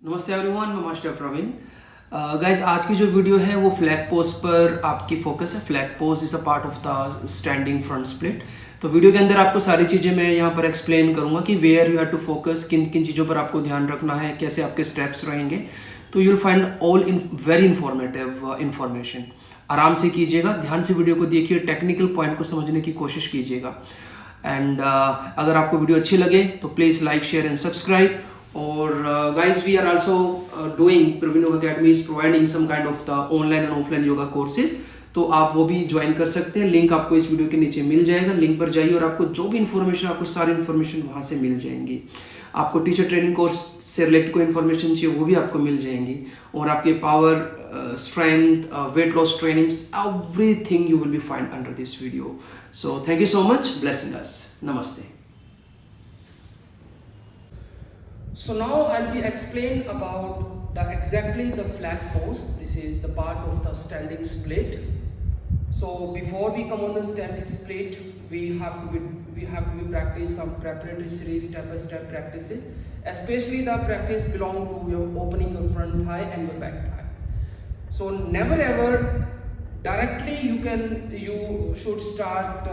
नमस्ते एवरीवन, मैं master Praveen. Guys आज की जो वीडियो है वो फ्लैग पोज पर आपकी फोकस है। Flag pose is a part of the standing front split. तो वीडियो के अंदर आपको सारी चीज़ें मैं यहाँ पर एक्सप्लेन करूँगा कि where you have to focus, किन किन चीज़ों पर आपको ध्यान रखना है, कैसे आपके स्टेप्स रहेंगे। तो you will find all in very informative information. आराम से कीजिएगा, ध्यान से वीडियो को देखिए, टेक्निकल पॉइंट को समझने की कोशिश कीजिएगा। एंड अगर आपको वीडियो अच्छी लगे तो please like, share and subscribe. और guys, we are also doing Praveen Yoga Academy is providing some kind of the online and offline yoga courses, तो आप वो भी ज्वाइन कर सकते हैं। लिंक आपको इस वीडियो के नीचे मिल जाएगा, लिंक पर जाइए और आपको जो भी इन्फॉर्मेशन, आपको सारी इन्फॉर्मेशन वहाँ से मिल जाएंगी। आपको टीचर ट्रेनिंग कोर्स से रिलेटेड कोई इन्फॉर्मेशन चाहिए वो भी आपको मिल जाएंगी। और आपके power, strength, weight loss trainings, everything you will be find under this video. So thank you so much, blessing अस, नमस्ते। So now I'll be explain about exactly the flag pose. This is the part of the standing split. So before we come on the standing split, we have to be practice some preparatory series, step by step practices. Especially the practice belong to your opening your front thigh and your back thigh. So never ever directly you should start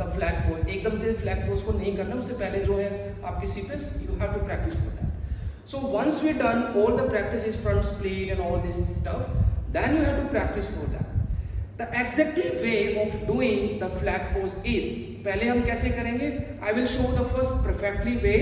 the flag pose. एकदम से flag pose को नहीं करना, उससे पहले जो है आपकी sequence you have to practice for that. So once we done all the practices, front split and all this stuff, then you have to practice for that. The exactly way of doing the flag pose is, पहले हम कैसे करेंगे? I will show the first perfectly way.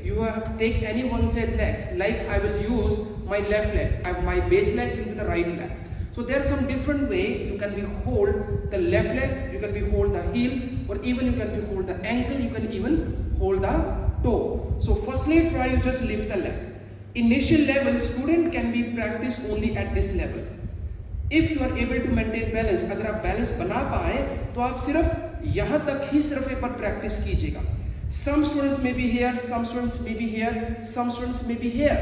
You have to take any one side leg. Like I will use my left leg. My base leg will be the right leg. So there are some different way you can be hold the left leg, you can be hold the heel, or even you can be hold the ankle, you can even hold the toe. So firstly try you just lift the leg. Initial level student can be practice only at this level. If you are able to maintain balance, अगर आप balance बना पाए तो आप सिर्फ यहाँ तक ही सिर्फ एक बार प्रैक्टिस कीजिएगा। Some students may be here, some students may be here, some students may be here.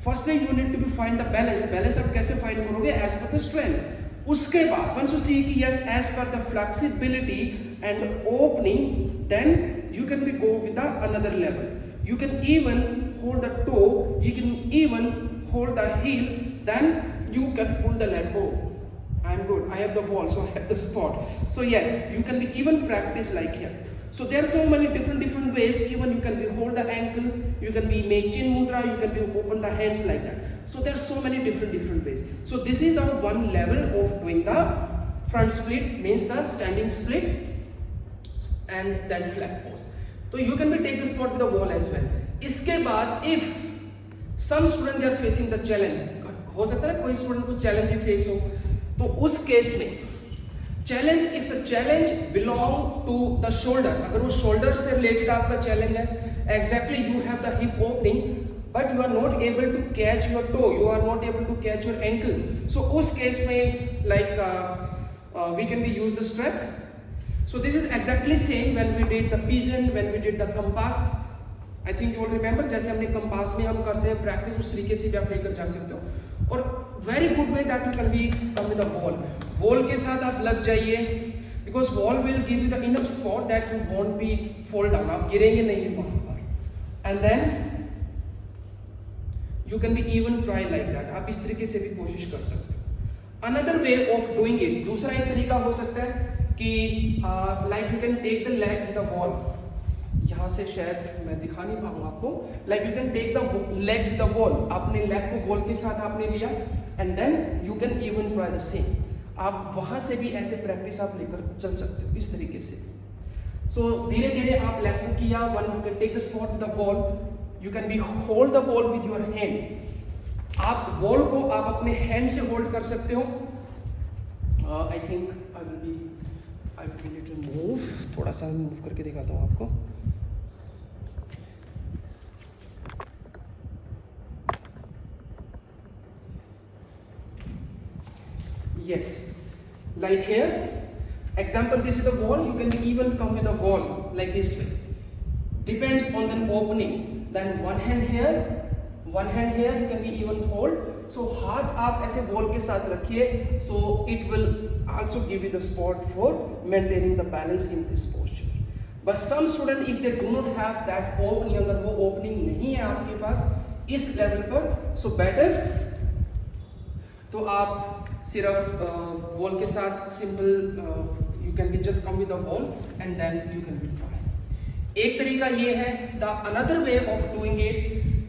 Firstly you need to be find the balance. Balance आप कैसे find करोगे? As per the strength. उसके बाद once you see कि yes, as per the flexibility and opening, then you can be go with the another level. You can even hold the toe, you can even hold the heel, then you can pull the leg. Oh, I'm good, I have the wall, so I have the spot. So yes, you can be even practice like here. So there are so many different ways. Even you can be hold the ankle, you can be make chin mudra, you can be open the hands like that. So there are so many different ways. So this is the one level of doing the front split, means the standing split and then flag pose. So you can be take the spot with the wall as well. इसके बाद if some student they are facing the challenge, हो सकता है कोई student को challenge भी face हो, तो उस केस में challenge, if the challenge belong to the shoulder, अगर वो शोल्डर से रिलेटेड आपका चैलेंज है, exactly you have the hip opening but you are not able to catch your toe, you are not able to catch your ankle, so उस case में like we can be use the strap. So this is exactly same when we did the pigeon, when we did the compass. I think you all remember, जैसे हमने compass में हम करते हैं practice, उस तरीके से भी आप लेकर जा सकते हो. और very good way that you can be come with the wall. Wall के साथ आप लग जाइए, because wall will give you the enough spot that you won't be fall down. आप गिरेंगे नहीं वहाँ पर. And then you can be even try like that. आप इस तरीके से भी कोशिश कर सकते हो. Another way of doing it, दूसरा एक तरीका हो सकता है कि like you can take the leg with the wall. यहाँ से शायद मैं दिखा नहीं पाऊंगा आपको. Like you can take the leg with the wall, अपने लेग को वॉल के साथ आपने लिया and then you can even try the same. आप वहां से भी ऐसे प्रैक्टिस आप लेकर चल सकते हो इस तरीके से. सो धीरे धीरे आप लेग को किया, one you can take the spot with the wall, you can be hold the wall with your hand. आप वॉल को आप अपने हैंड से होल्ड कर सकते हो. I think I will be little move, थोड़ा सा मूव करके दिखाता हूँ आपको. Yes, like here, example, this is the wall, you can even come with a wall like this way. Depends on the opening. Then one hand here, you can be even hold. So हाथ आप ऐसे wall के साथ रखिए, so it will also give you the spot for maintaining the balance in this posture. But some student if they do not have that opening, अगर वो opening नहीं है आपके पास, इस लेवल पर, सो बेटर तो आप सिर्फ वॉल के साथ simple you can be just come with the wall and then you can be try. एक तरीका ये है। The another way of doing it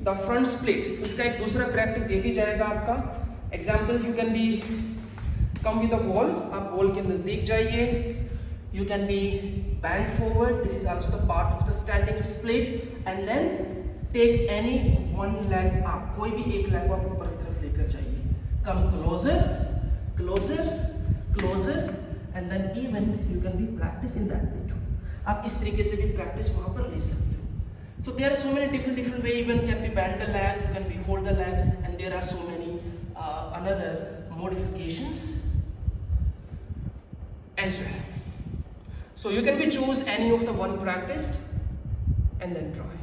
the front split, उसका एक दूसरा प्रैक्टिस ये भी जाएगा आपका। Example you can be come with the wall, आप वॉल के नजदीक जाइए, you can be bend forward, this is also the part of the standing split, and then take any one leg up, कोई भी एक leg को आप ऊपर की तरफ लेकर जाइए, come closer closer closer, and then even you can be practice in that way too। आप इस तरीके से भी प्रैक्टिस वहां पर ले सकते हो। So there are so many different way, even can be bend the leg, you can be hold the leg, and there are so many another modifications as well। So you can be choose any of the one practice and then try।